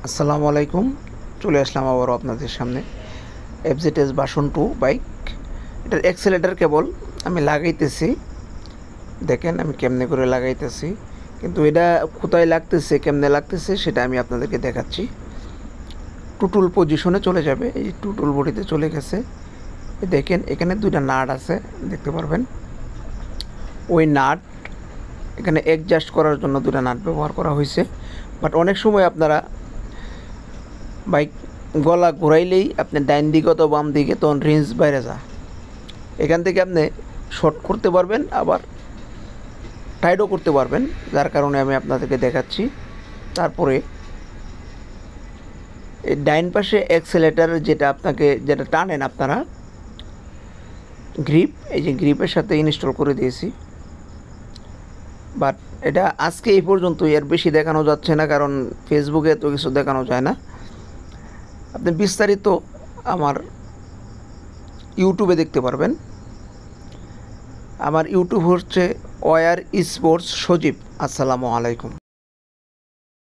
আসসালামু আলাইকুম। চলে আসলাম আবারও আপনাদের সামনে এফজেডএস ভার্সন 2 বাইক। এটার অ্যাক্সেলেটর কেবল আমি লাগাইতেছি, দেখেন আমি কেমনে করে লাগাইতেছি, কিন্তু এটা কোথায় লাগতেছে কেমনে লাগতেছে সেটা আমি আপনাদেরকে দেখাচ্ছি। টুটুল পজিশনে চলে যাবে, এই টুটুল বডিতে চলে গেছে। দেখেন এখানে দুইটা নাট আছে, দেখতে পারবেন। ওই নাট এখানে অ্যাডজাস্ট করার জন্য দুটা নাট ব্যবহার করা হয়েছে। বাট অনেক সময় আপনারা বাইক গলা ঘুরাইলেই আপনি ডাইন দিকে অথবা বাম দিকে তখন রেঞ্জ বাইরে যা, এখান থেকে আপনি শর্ট করতে পারবেন, আবার টাইটও করতে পারবেন, যার কারণে আমি আপনাদেরকে দেখাচ্ছি। তারপরে এই ডাইন পাশে অ্যাক্সেলেটার যেটা টানেন আপনারা, গ্রিপ, এই যে গ্রিপের সাথে ইনস্টল করে দিয়েছি। বাট এটা আজকে এই পর্যন্ত, এর বেশি দেখানো যাচ্ছে না, কারণ ফেসবুকে তো কিছু দেখানো যায় না। আপনি বিস্তারিত আমার ইউটিউবে দেখতে পারবেন। আমার ইউটিউব হচ্ছে ওয়ার স্পোর্টস সজীব। আসসালামু আলাইকুম।